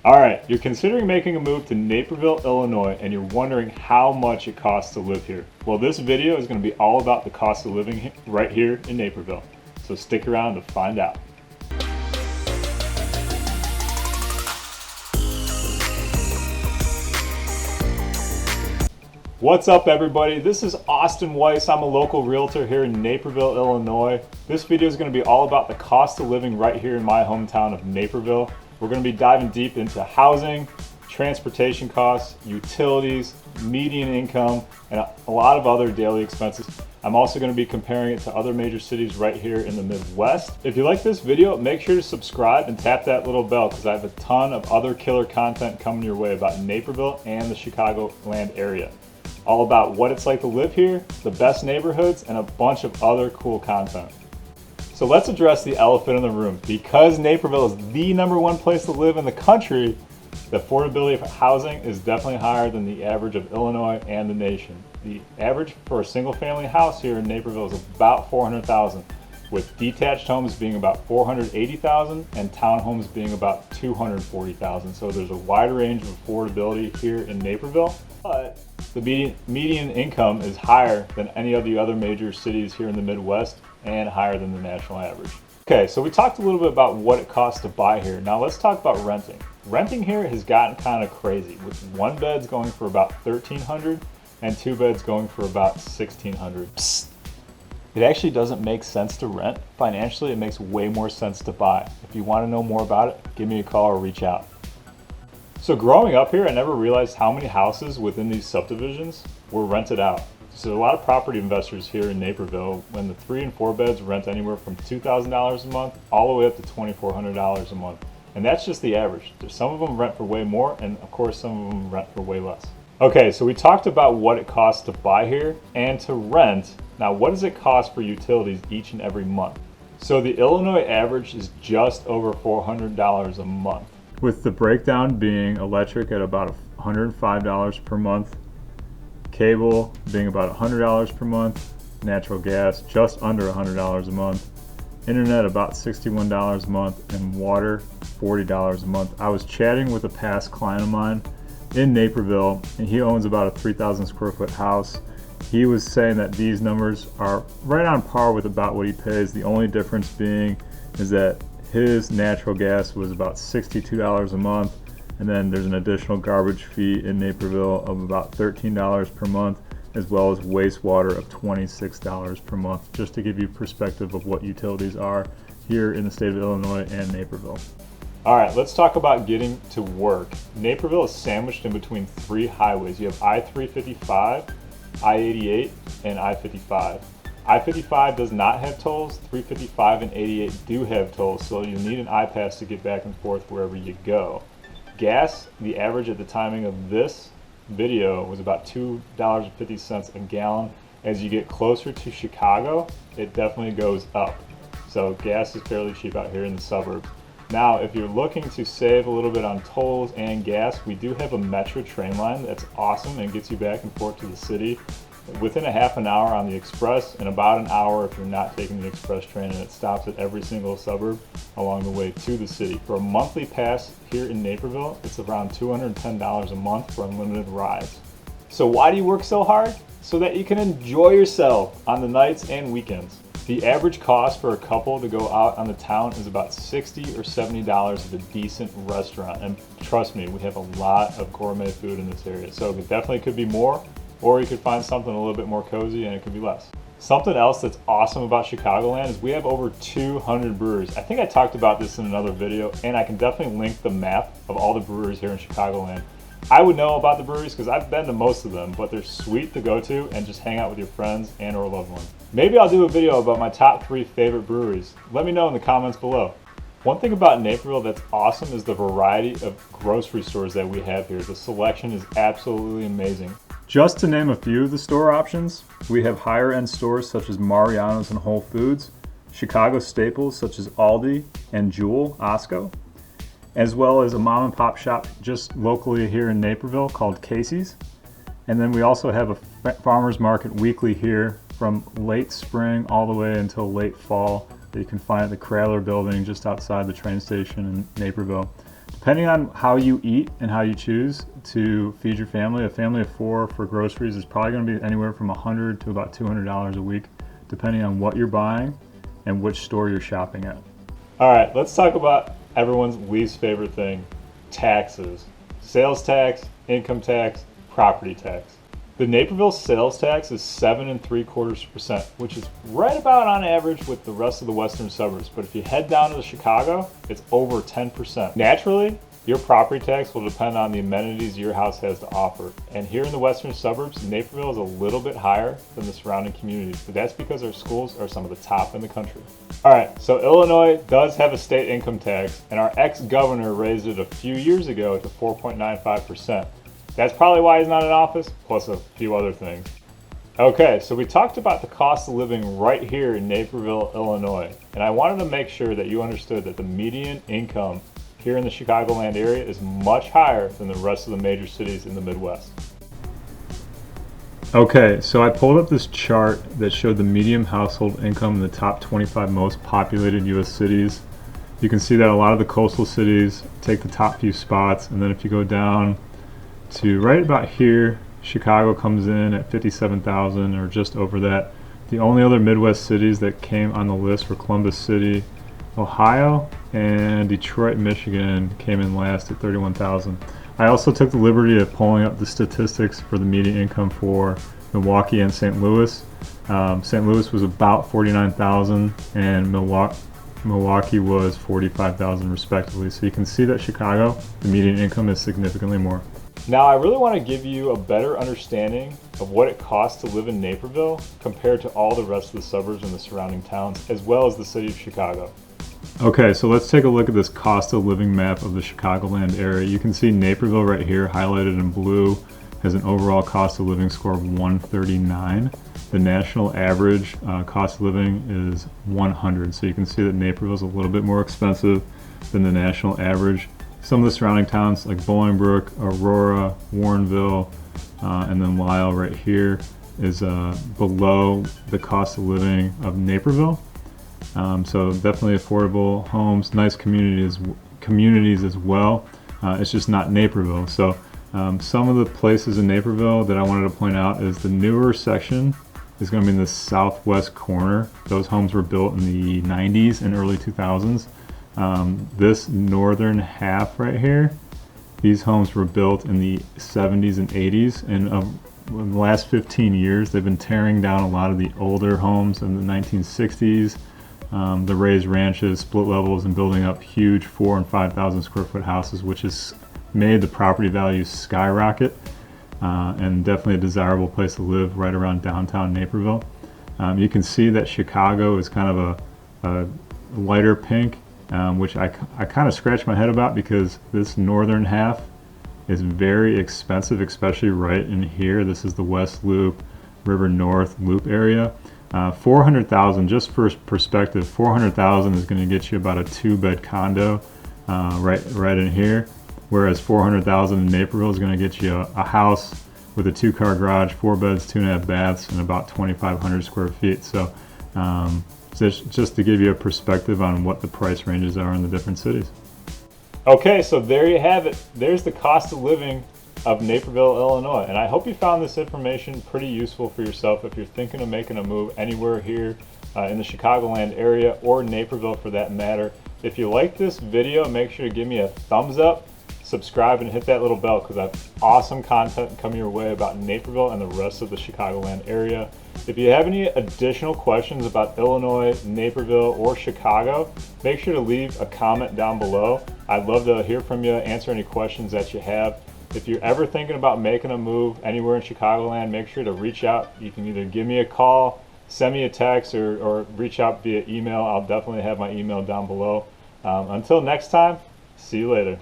Alright, you're considering making a move to Naperville, Illinois, and you're wondering how much it costs to live here. Well, this video is going to be all about the cost of living right here in Naperville. So stick around to find out. What's up everybody? This is Austin Weiss. I'm a local realtor here in Naperville, Illinois. This video is going to be all about the cost of living right here in my hometown of Naperville. We're going to be diving deep into housing, transportation costs, utilities, median income, and a lot of other daily expenses. I'm also going to be comparing it to other major cities right here in the Midwest. If you like this video, make sure to subscribe and tap that little bell because I have a ton of other killer content coming your way about Naperville and the Chicagoland area. All about what it's like to live here, the best neighborhoods, and a bunch of other cool content. So let's address the elephant in the room. Because Naperville is the #1 place to live in the country, the affordability of housing is definitely higher than the average of Illinois and the nation. The average for a single family house here in Naperville is about $400,000, with detached homes being about $480,000 and townhomes being about $240,000. So there's a wide range of affordability here in Naperville, but the median income is higher than any of the other major cities here in the Midwest and higher than the national average. Okay, so we talked a little bit about what it costs to buy here. Now let's talk about renting. Renting here has gotten kind of crazy, with one beds going for about $1,300 and two beds going for about $1,600. Psst. It actually doesn't make sense to rent. Financially, it makes way more sense to buy. If you want to know more about it, give me a call or reach out. So growing up here, I never realized how many houses within these subdivisions were rented out. So a lot of property investors here in Naperville, when the 3 and 4 beds rent anywhere from $2,000 a month all the way up to $2,400 a month. And that's just the average. Some of them rent for way more, and of course some of them rent for way less. Okay, so we talked about what it costs to buy here and to rent. Now, what does it cost for utilities each and every month? So the Illinois average is just over $400 a month, with the breakdown being electric at about $105 per month, cable being about $100 per month, natural gas just under $100 a month, internet about $61 a month, and water $40 a month. I was chatting with a past client of mine in Naperville, and he owns about a 3,000 square foot house. He was saying that these numbers are right on par with about what he pays. The only difference being is that his natural gas was about $62 a month, and then there's an additional garbage fee in Naperville of about $13 per month, as well as wastewater of $26 per month, just to give you perspective of what utilities are here in the state of Illinois and Naperville. All right, let's talk about getting to work. Naperville is sandwiched in between 3 highways. You have I-355, I-88, and I-55. I-55 does not have tolls. 355 and 88 do have tolls, so you need an I-pass to get back and forth wherever you go. Gas, the average at the timing of this video was about $2.50 a gallon. As you get closer to Chicago, it definitely goes up. So gas is fairly cheap out here in the suburbs. Now, if you're looking to save a little bit on tolls and gas, we do have a metro train line that's awesome and gets you back and forth to the city within a half an hour on the express, and about an hour if you're not taking the express train, and it stops at every single suburb along the way to the city. For a monthly pass here in Naperville, it's around $210 a month for unlimited rides. So why do you work so hard? So that you can enjoy yourself on the nights and weekends. The average cost for a couple to go out on the town is about $60 or $70 at a decent restaurant. And trust me, we have a lot of gourmet food in this area. So it definitely could be more, or you could find something a little bit more cozy and it could be less. Something else that's awesome about Chicagoland is we have over 200 breweries. I think I talked about this in another video, and I can definitely link the map of all the breweries here in Chicagoland. I would know about the breweries because I've been to most of them, but they're sweet to go to and just hang out with your friends and or loved ones. Maybe I'll do a video about my top 3 favorite breweries. Let me know in the comments below. One thing about Naperville that's awesome is the variety of grocery stores that we have here. The selection is absolutely amazing. Just to name a few of the store options, we have higher end stores such as Mariano's and Whole Foods, Chicago staples such as Aldi and Jewel, Osco, as well as a mom and pop shop just locally here in Naperville called Casey's. And then we also have a farmer's market weekly here from late spring all the way until late fall that you can find at the Keller building just outside the train station in Naperville. Depending on how you eat and how you choose to feed your family, a family of 4 for groceries is probably going to be anywhere from $100 to about $200 a week, depending on what you're buying and which store you're shopping at. All right, let's talk about everyone's least favorite thing, taxes. Sales tax, income tax, property tax. The Naperville sales tax is 7.75%, which is right about on average with the rest of the western suburbs. But if you head down to Chicago, it's over 10%. Naturally, your property tax will depend on the amenities your house has to offer. And here in the western suburbs, Naperville is a little bit higher than the surrounding communities, but that's because our schools are some of the top in the country. All right, so Illinois does have a state income tax, and our ex-governor raised it a few years ago to 4.95%. That's probably why he's not in office, plus a few other things. Okay, so we talked about the cost of living right here in Naperville, Illinois, and I wanted to make sure that you understood that the median income here in the Chicagoland area is much higher than the rest of the major cities in the Midwest. Okay, so I pulled up this chart that showed the median household income in the top 25 most populated U.S. cities. You can see that a lot of the coastal cities take the top few spots, and then if you go down to right about here, Chicago comes in at 57,000 or just over that. The only other Midwest cities that came on the list were Columbus City, Ohio, and Detroit, Michigan came in last at 31,000. I also took the liberty of pulling up the statistics for the median income for Milwaukee and St. Louis. St. Louis was about 49,000 and Milwaukee was 45,000 respectively. So you can see that Chicago, the median income is significantly more. Now, I really want to give you a better understanding of what it costs to live in Naperville compared to all the rest of the suburbs and the surrounding towns, as well as the city of Chicago. Okay, so let's take a look at this cost of living map of the Chicagoland area. You can see Naperville right here, highlighted in blue, has an overall cost of living score of 139. The national average cost of living is 100. So you can see that Naperville is a little bit more expensive than the national average. Some of the surrounding towns like Bolingbrook, Aurora, Warrenville, and then Lisle right here is below the cost of living of Naperville. So definitely affordable homes, nice communities as well. It's just not Naperville. So some of the places in Naperville that I wanted to point out is the newer section is going to be in the southwest corner. Those homes were built in the 90s and early 2000s. This northern half right here, these homes were built in the 70s and 80s, and in the last 15 years they've been tearing down a lot of the older homes in the 1960s, the raised ranches, split levels, and building up huge 4,000 and 5,000 square foot houses, which has made the property values skyrocket, and definitely a desirable place to live right around downtown Naperville. You can see that Chicago is kind of a lighter pink, which I kind of scratch my head about because this northern half is very expensive, especially right in here. This is the West Loop, River North Loop area. 400,000, just for perspective, 400,000 is going to get you about a 2-bed condo right in here, whereas 400,000 in Naperville is going to get you a house with a 2-car garage, 4 beds, 2.5 baths, and about 2,500 square feet. So just to give you a perspective on what the price ranges are in the different cities. Okay, so there you have it. There's the cost of living of Naperville, Illinois. And I hope you found this information pretty useful for yourself if you're thinking of making a move anywhere here in the Chicagoland area or Naperville for that matter. If you like this video, make sure to give me a thumbs up, subscribe, and hit that little bell because I have awesome content coming your way about Naperville and the rest of the Chicagoland area. If you have any additional questions about Illinois, Naperville, or Chicago, make sure to leave a comment down below. I'd love to hear from you, answer any questions that you have. If you're ever thinking about making a move anywhere in Chicagoland, make sure to reach out. You can either give me a call, send me a text, or reach out via email. I'll definitely have my email down below. Until next time, see you later.